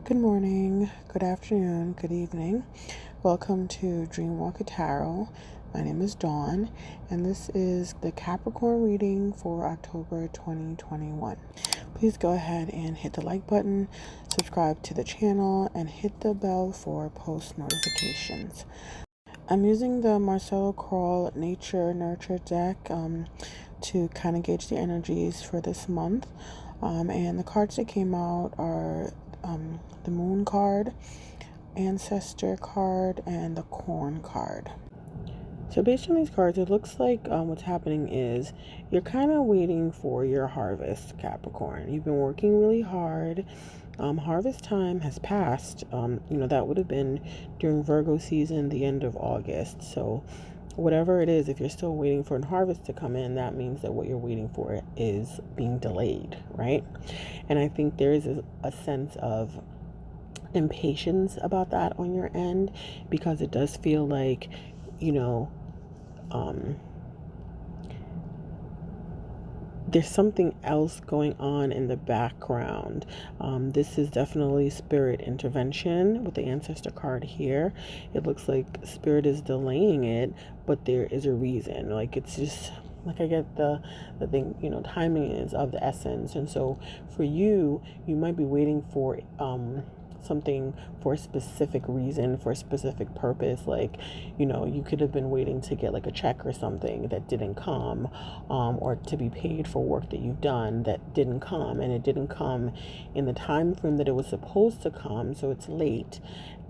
Good morning, good afternoon, good evening. Welcome to Dreamwalker Tarot. My name is Dawn, and this is the Capricorn reading for October 2021. Please go ahead and hit the like button, subscribe to the channel, and hit the bell for post notifications. I'm using the Marcelo Kroll Nature Nurture deck to kind of gauge the energies for this month. And the cards that came out are the Moon card, Ancestor card, and the Corn card. So based on these cards, it looks like what's happening is you're kind of waiting for your harvest, Capricorn. You've been working really hard. Harvest time has passed. That would have been during Virgo season, the end of August. So whatever it is, if you're still waiting for a harvest to come in, that means that what you're waiting for is being delayed, right? And I think there is a sense of impatience about that on your end, because it does feel like, there's something else going on in the background. This is definitely spirit intervention with the ancestor card here. It looks like spirit is delaying it, but there is a reason. Like, it's just like, I get the thing, timing is of the essence. And so for you might be waiting for something for a specific reason, for a specific purpose. Like, you could have been waiting to get like a check or something that didn't come, or to be paid for work that you've done that didn't come, and it didn't come in the time frame that it was supposed to come. So it's late,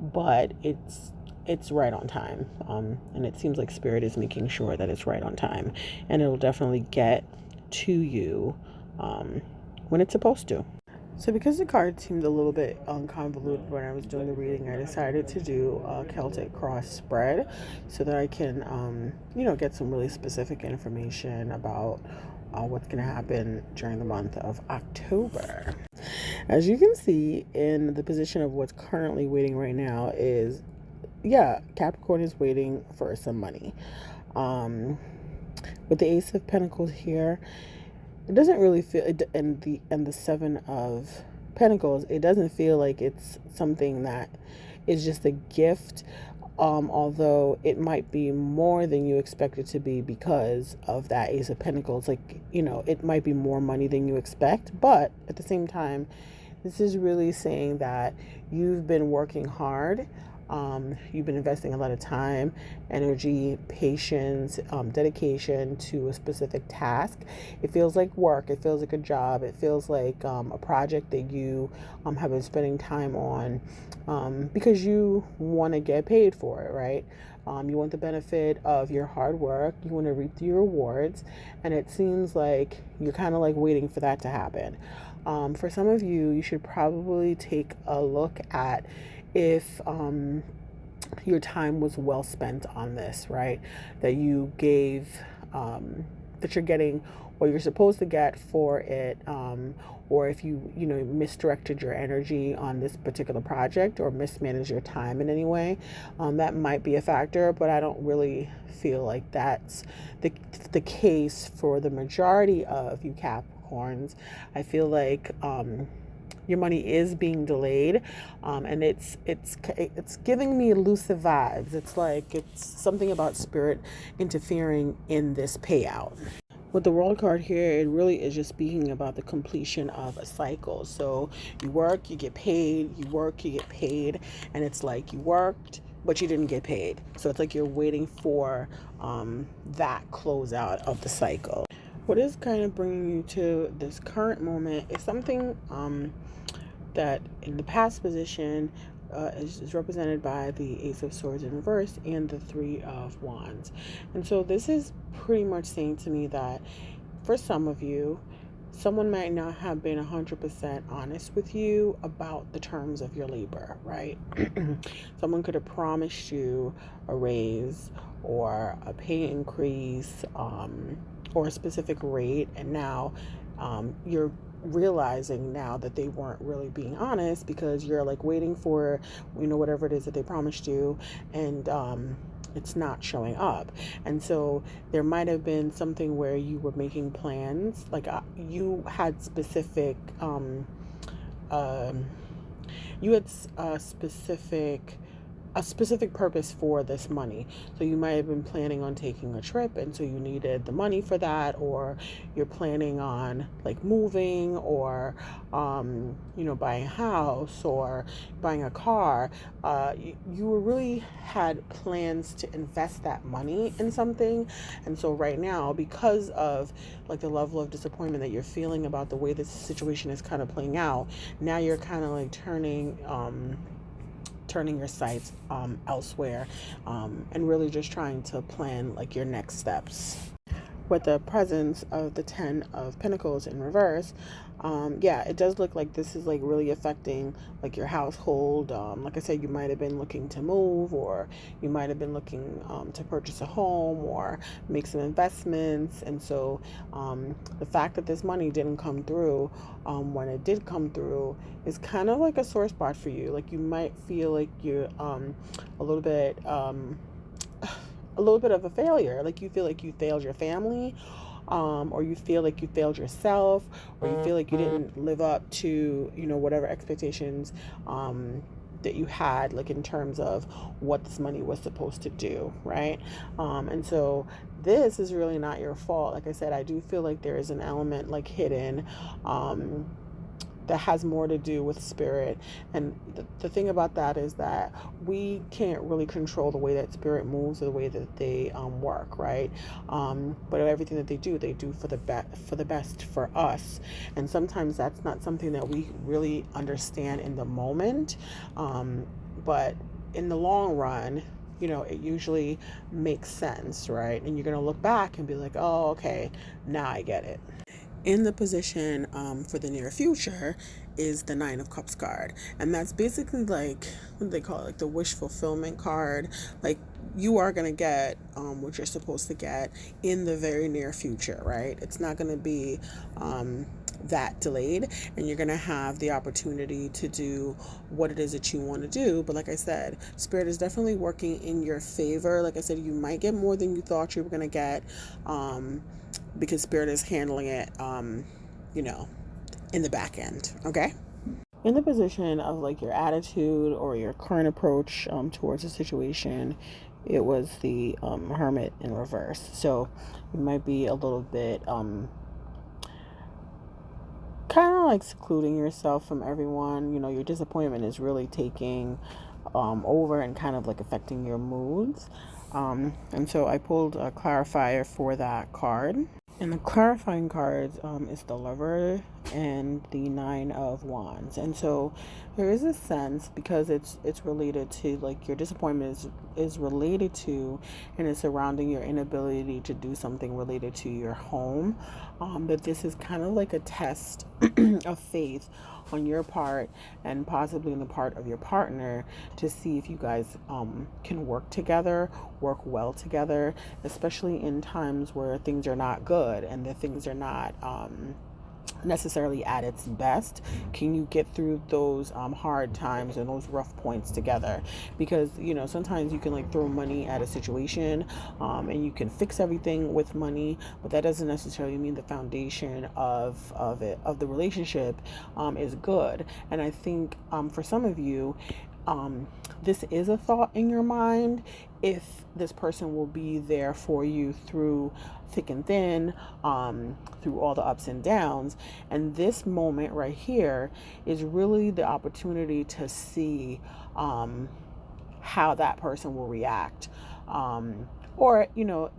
but it's right on time. And it seems like spirit is making sure that it's right on time, and it'll definitely get to you when it's supposed to. So because the card seemed a little bit convoluted when I was doing the reading, I decided to do a Celtic cross spread so that I can, get some really specific information about what's going to happen during the month of October. As you can see in the position of what's currently waiting right now is, Capricorn is waiting for some money. With the Ace of Pentacles here, it doesn't really feel, and the Seven of Pentacles, it doesn't feel like it's something that is just a gift, although it might be more than you expect it to be because of that Ace of Pentacles. Like, it might be more money than you expect, but at the same time, this is really saying that you've been working hard. You've been investing a lot of time, energy, patience, dedication to a specific task. It feels like work. It feels like a job. It feels like a project that you have been spending time on because you want to get paid for it, right? You want the benefit of your hard work. You want to reap the rewards. And it seems like you're kind of like waiting for that to happen. For some of you, you should probably take a look at if your time was well spent on this, right? That you gave, that you're getting what you're supposed to get for it, or if you misdirected your energy on this particular project or mismanaged your time in any way, that might be a factor. But I don't really feel like that's the case for the majority of you Capricorns. I feel like your money is being delayed, and it's giving me elusive vibes. It's like it's something about spirit interfering in this payout. With the World card here, it really is just speaking about the completion of a cycle. So you work, you get paid, you work, you get paid, and it's like you worked, but you didn't get paid. So it's like you're waiting for that closeout of the cycle. What is kind of bringing you to this current moment is something that in the past position is represented by the Ace of Swords in reverse and the Three of Wands. And so this is pretty much saying to me that for some of you, someone might not have been 100% honest with you about the terms of your labor, right? Someone could have promised you a raise or a pay increase, or a specific rate, and now you're realizing now that they weren't really being honest, because you're like waiting for whatever it is that they promised you, and it's not showing up. And so there might have been something where you were making plans, like you had specific you had a specific purpose for this money. So you might have been planning on taking a trip, and so you needed the money for that, or you're planning on like moving, or buying a house or buying a car. You were really had plans to invest that money in something, and so right now, because of like the level of disappointment that you're feeling about the way this situation is kind of playing out, now you're kind of like turning your sights elsewhere, and really just trying to plan like your next steps. With the presence of the 10 of Pentacles in reverse, yeah, it does look like this is like really affecting like your household. Like I said, you might have been looking to move, or you might have been looking to purchase a home or make some investments. And so the fact that this money didn't come through, when it did come through, is kind of like a sore spot for you. Like you might feel like you're a little bit of a failure. Like you feel like you failed your family, or you feel like you failed yourself, or you feel like you didn't live up to, whatever expectations that you had, like in terms of what this money was supposed to do, right? And so this is really not your fault. Like I said, I do feel like there is an element like hidden, that has more to do with spirit. And the thing about that is that we can't really control the way that spirit moves or the way that they work, right? But everything that they do for the best for us. And sometimes that's not something that we really understand in the moment, but in the long run, it usually makes sense, right? And you're going to look back and be like, oh, okay, now I get it. In the position for the near future is the Nine of Cups card. And that's basically like, what do they call it? Like the wish fulfillment card. Like you are going to get what you're supposed to get in the very near future, right? It's not going to be that delayed, and you're going to have the opportunity to do what it is that you want to do. But like I said, spirit is definitely working in your favor. Like I said, you might get more than you thought you were going to get, because spirit is handling it, in the back end. Okay. In the position of like your attitude or your current approach towards a situation, it was the Hermit in reverse. So you might be a little bit kind of like secluding yourself from everyone. Your disappointment is really taking over and kind of like affecting your moods. And so I pulled a clarifier for that card. And the clarifying cards is the Lover and the Nine of Wands. And so there is a sense, because it's related to like your disappointment is related to, and it's surrounding your inability to do something related to your home, that this is kind of like a test of faith on your part, and possibly on the part of your partner, to see if you guys can work well together, especially in times where things are not good and that things are not necessarily at its best. Can you get through those hard times and those rough points together? Because sometimes you can like throw money at a situation, and you can fix everything with money, but that doesn't necessarily mean the foundation of the relationship is good. And I think for some of you, this is a thought in your mind, if this person will be there for you through thick and thin, through all the ups and downs. And this moment right here is really the opportunity to see how that person will react. Or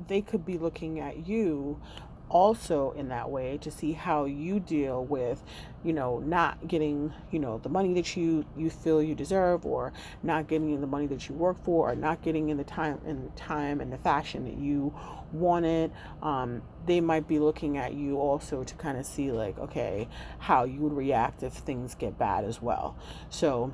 they could be looking at you also in that way, to see how you deal with not getting the money that you feel you deserve, or not getting the money that you work for, or not getting in the time and the fashion that you wanted. They might be looking at you also to kind of see like, okay, how you would react if things get bad as well. So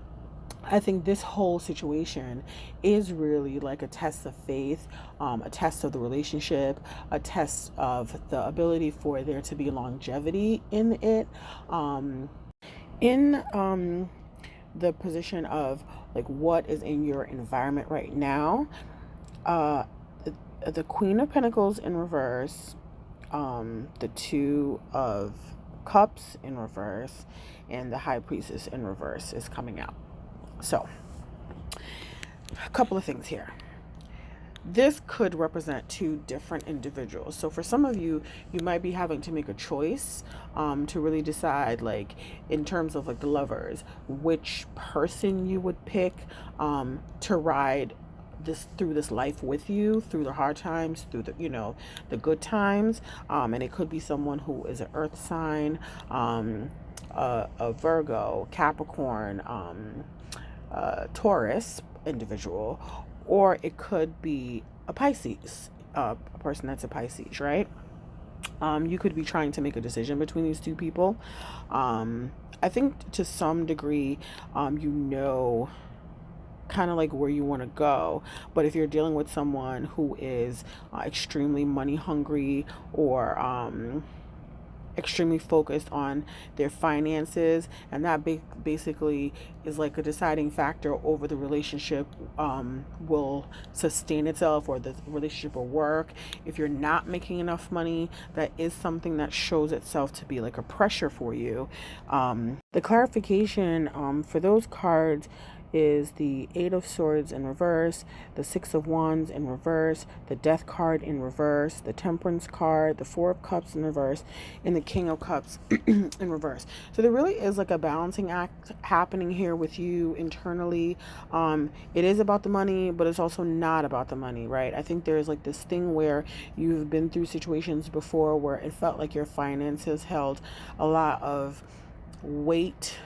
I think this whole situation is really like a test of faith, a test of the relationship, a test of the ability for there to be longevity in it. In the position of like what is in your environment right now, the Queen of Pentacles in reverse, the Two of Cups in reverse, and the High Priestess in reverse is coming out. So, a couple of things here. This could represent two different individuals. So for some of you, you might be having to make a choice to really decide, like, in terms of like the lovers, which person you would pick to ride this through this life with you, through the hard times, through the, the good times. And it could be someone who is an earth sign, a Virgo, Capricorn, Taurus individual, or it could be a Pisces, a person that's a Pisces, right? You could be trying to make a decision between these two people. I think to some degree, kind of like where you want to go. But if you're dealing with someone who is extremely money hungry, or extremely focused on their finances, and that basically is like a deciding factor over the relationship will sustain itself, or the relationship will work. If you're not making enough money, that is something that shows itself to be like a pressure for you. The clarification for those cards is the Eight of Swords in reverse, the Six of Wands in reverse, the Death card in reverse, the Temperance card, the Four of Cups in reverse, and the King of Cups in reverse. So there really is like a balancing act happening here with you internally. It is about the money, but it's also not about the money, right? I think there's like this thing where you've been through situations before where it felt like your finances held a lot of weight,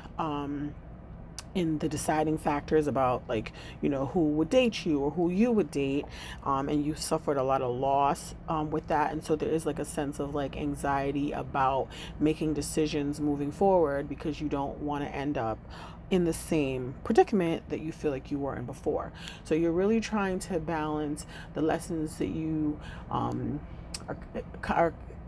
in the deciding factors about, like, who would date you or who you would date, and you suffered a lot of loss with that. And so there is like a sense of like anxiety about making decisions moving forward, because you don't want to end up in the same predicament that you feel like you were in before. So you're really trying to balance the lessons that you are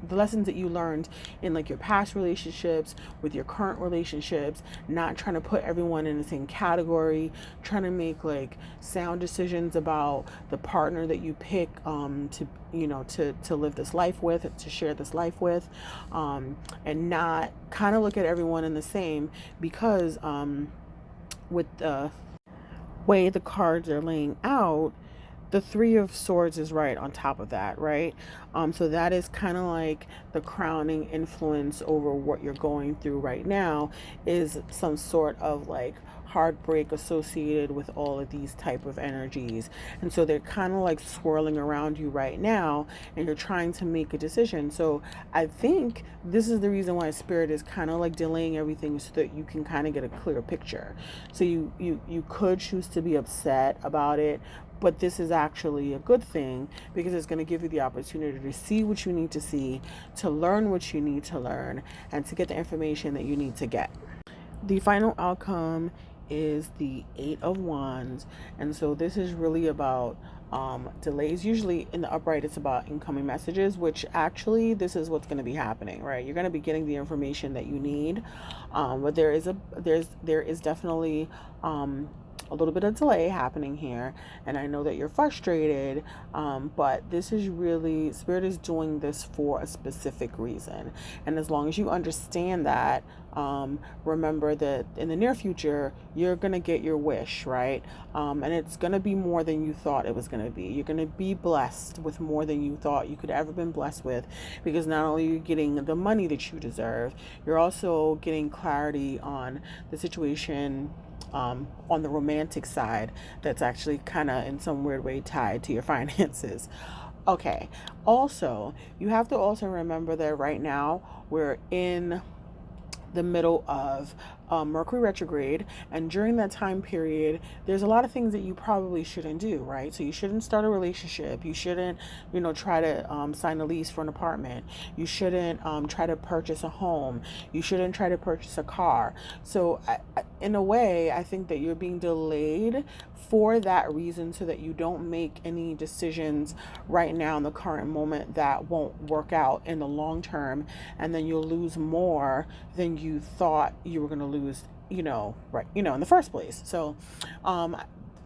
the lessons that you learned in like your past relationships with your current relationships, not trying to put everyone in the same category, trying to make like sound decisions about the partner that you pick to live this life with, to share this life with, and not kind of look at everyone in the same, because with the way the cards are laying out, the Three of Swords is right on top of that, right? So that is kind of like the crowning influence over what you're going through right now, is some sort of like heartbreak associated with all of these type of energies. And so they're kind of like swirling around you right now, and you're trying to make a decision. So I think this is the reason why Spirit is kind of like delaying everything, so that you can kind of get a clear picture. So you could choose to be upset about it, but this is actually a good thing, because it's going to give you the opportunity to see what you need to see, to learn what you need to learn, and to get the information that you need to get. The final outcome is the Eight of Wands. And so this is really about delays. Usually in the upright, it's about incoming messages, which actually this is what's going to be happening, right? You're going to be getting the information that you need, but there is definitely a little bit of delay happening here, and I know that you're frustrated, but this is really, Spirit is doing this for a specific reason. And as long as you understand that, remember that in the near future, you're going to get your wish, right? And it's going to be more than you thought it was going to be. You're going to be blessed with more than you thought you could ever been blessed with, because not only are you getting the money that you deserve, you're also getting clarity on the situation on the romantic side that's actually kind of in some weird way tied to your finances. Okay. Also, you have to also remember that right now we're in the middle of Mercury retrograde, and during that time period, there's a lot of things that you probably shouldn't do, right? So you shouldn't start a relationship. You shouldn't, try to sign a lease for an apartment. You shouldn't try to purchase a home. You shouldn't try to purchase a car. So in a way, I think that you're being delayed for that reason, so that you don't make any decisions right now in the current moment that won't work out in the long term, and then you'll lose more than you thought you were going to lose, in the first place. So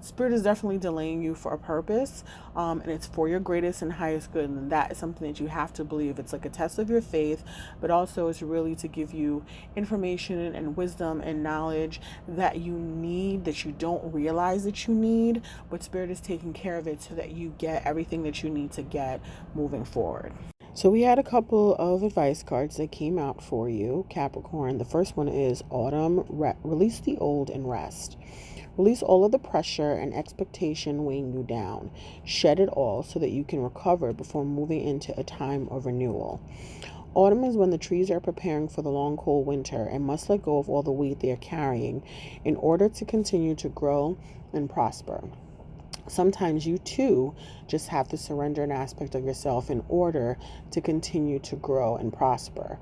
Spirit is definitely delaying you for a purpose, and it's for your greatest and highest good. And that is something that you have to believe. It's like a test of your faith, but also it's really to give you information and wisdom and knowledge that you need, that you don't realize that you need, but Spirit is taking care of it so that you get everything that you need to get moving forward. So we had a couple of advice cards that came out for you, Capricorn. The first one is Autumn, release the old and rest. Release all of the pressure and expectation weighing you down. Shed it all so that you can recover before moving into a time of renewal. Autumn is when the trees are preparing for the long cold winter and must let go of all the weight they are carrying in order to continue to grow and prosper. Sometimes you too just have to surrender an aspect of yourself in order to continue to grow and prosper.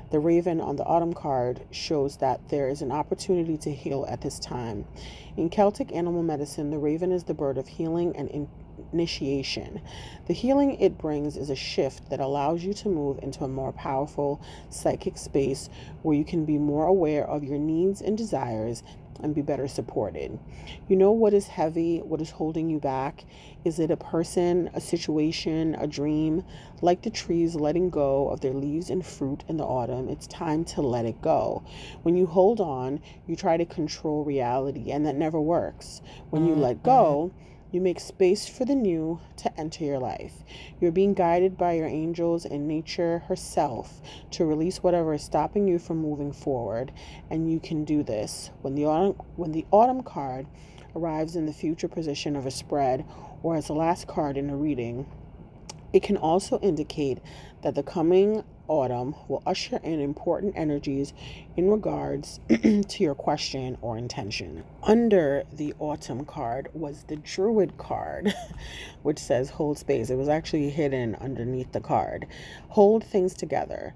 The raven on the autumn card shows that there is an opportunity to heal at this time. In Celtic animal medicine, the raven is the bird of healing and initiation. The healing it brings is a shift that allows you to move into a more powerful psychic space where you can be more aware of your needs and desires and be better supported. You know what is heavy, what is holding you back? Is it a person, a situation, a dream? Like the trees letting go of their leaves and fruit in the autumn, it's time to let it go. When you hold on, you try to control reality, and that never works. When you let go, you make space for the new to enter your life. You're being guided by your angels and nature herself to release whatever is stopping you from moving forward, and you can do this. When the autumn card arrives in the future position of a spread or as the last card in a reading, it can also indicate that the coming autumn will usher in important energies in regards to your question or intention. Under the autumn card was the Druid card, which says hold space. It was actually hidden underneath the card. Hold things together.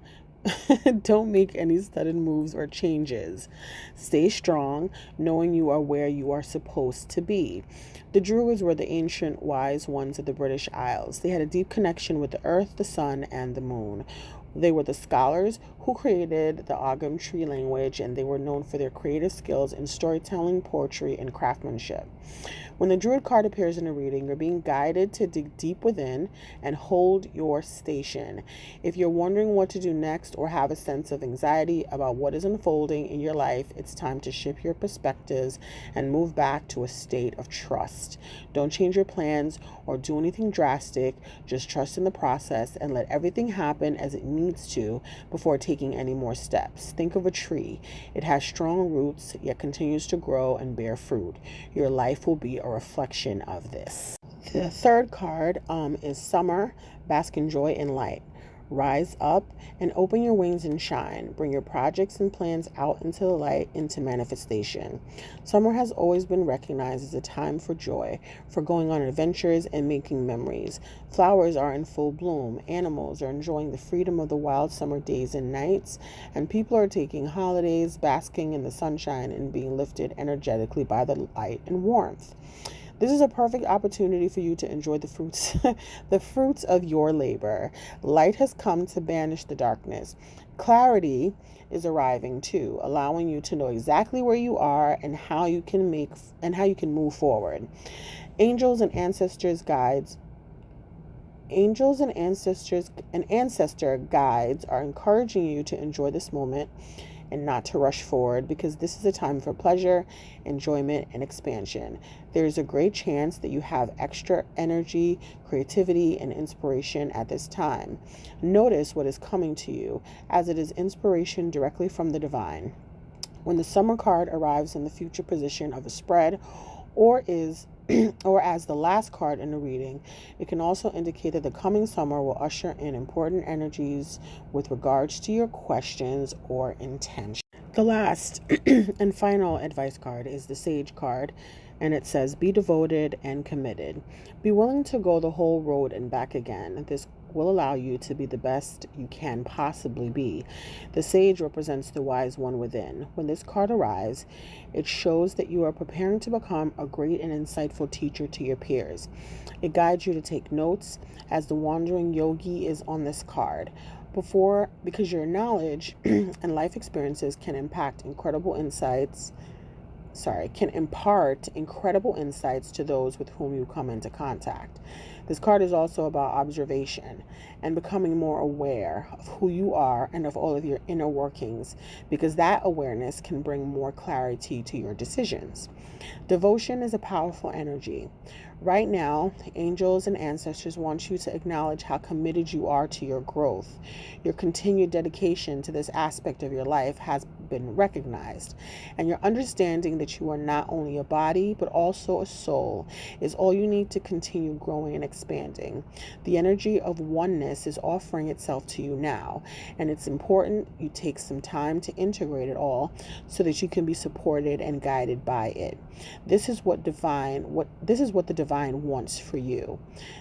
Don't make any sudden moves or changes. Stay strong, knowing you are where you are supposed to be. The Druids were the ancient wise ones of the British Isles. They had a deep connection with the earth, the sun, and the moon. They were the scholars who created the Ogham tree language, and they were known for their creative skills in storytelling, poetry, and craftsmanship. When the Druid card appears in a reading, you're being guided to dig deep within and hold your station. If you're wondering what to do next or have a sense of anxiety about what is unfolding in your life, it's time to shift your perspectives and move back to a state of trust. Don't change your plans or do anything drastic. Just trust in the process and let everything happen as it needs to before taking any more steps. Think of a tree. It has strong roots, yet continues to grow and bear fruit. Your life will be a reflection of this. The third card is Summer, bask in joy and light. Rise up and open your wings and shine. Bring your projects and plans out into the light, into manifestation. Summer has always been recognized as a time for joy, for going on adventures and making memories. Flowers are in full bloom. Animals are enjoying the freedom of the wild summer days and nights. And people are taking holidays, basking in the sunshine, and being lifted energetically by the light and warmth. This is a perfect opportunity for you to enjoy the fruits, the fruits of your labor. Light has come to banish the darkness. Clarity is arriving too, allowing you to know exactly where you are and how you can move forward. Angels and ancestors guides Angels and ancestor guides are encouraging you to enjoy this moment and not to rush forward, because this is a time for pleasure, enjoyment, and expansion. There is a great chance that you have extra energy, creativity, and inspiration at this time. Notice what is coming to you, as it is inspiration directly from the divine. When the summer card arrives in the future position of a spread or as the last card in a reading, it can also indicate that the coming summer will usher in important energies with regards to your questions or intentions. The last and final advice card is the Sage card, and it says, be devoted and committed. Be willing to go the whole road and back again. This will allow you to be the best you can possibly be. The Sage represents the wise one within. When this card arrives, it shows that you are preparing to become a great and insightful teacher to your peers. It guides you to take notes, as the wandering yogi is on this card. Because your knowledge and life experiences can impact incredible insights can impart incredible insights to those with whom you come into contact. This card is also about observation and becoming more aware of who you are and of all of your inner workings, because that awareness can bring more clarity to your decisions. Devotion is a powerful energy. Right now, angels and ancestors want you to acknowledge how committed you are to your growth. Your continued dedication to this aspect of your life has been recognized, and your understanding that you are not only a body but also a soul is all you need to continue growing and expanding. The energy of oneness is offering itself to you now, and it's important you take some time to integrate it all so that you can be supported and guided by it. This is what the divine wants for you.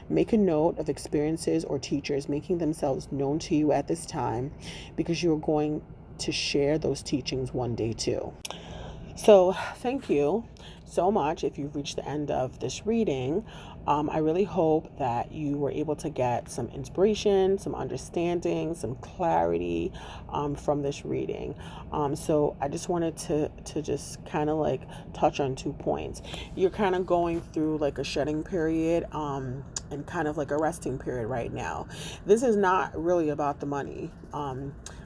Make a note of experiences or teachers making themselves known to you at this time, because you are going to share those teachings one day too. So thank you so much if you've reached the end of this reading. I really hope that you were able to get some inspiration, some understanding, some clarity from this reading. So I just wanted to just kind of like touch on 2 points. You're kind of going through like a shedding period and kind of like a resting period right now. This is not really about the money.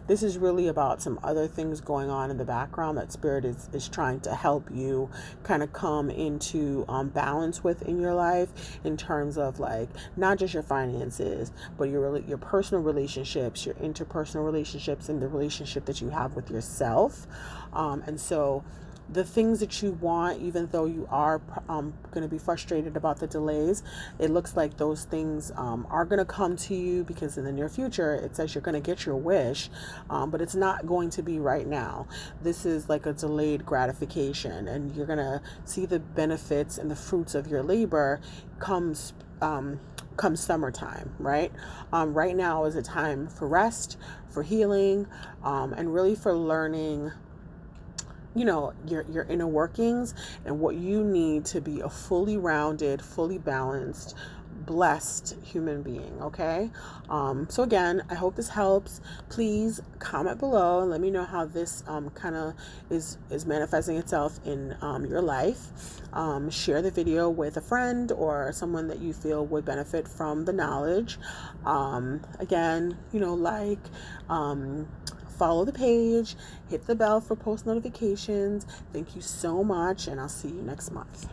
This is really about some other things going on in the background that Spirit is trying to help you kind of come into balance with in your life, in terms of like not just your finances, but your personal relationships, your interpersonal relationships, and the relationship that you have with yourself. And so the things that you want, even though you are going to be frustrated about the delays, it looks like those things are going to come to you, because in the near future, it says you're going to get your wish, but it's not going to be right now. This is like a delayed gratification, and you're going to see the benefits and the fruits of your labor come summertime, right? Right now is a time for rest, for healing, and really for learning your inner workings and what you need to be a fully rounded, fully balanced, blessed human being. Okay. So again, I hope this helps. Please comment below and let me know how this kind of is manifesting itself in your life. Share the video with a friend or someone that you feel would benefit from the knowledge. Again, follow the page, hit the bell for post notifications. Thank you so much, and I'll see you next month.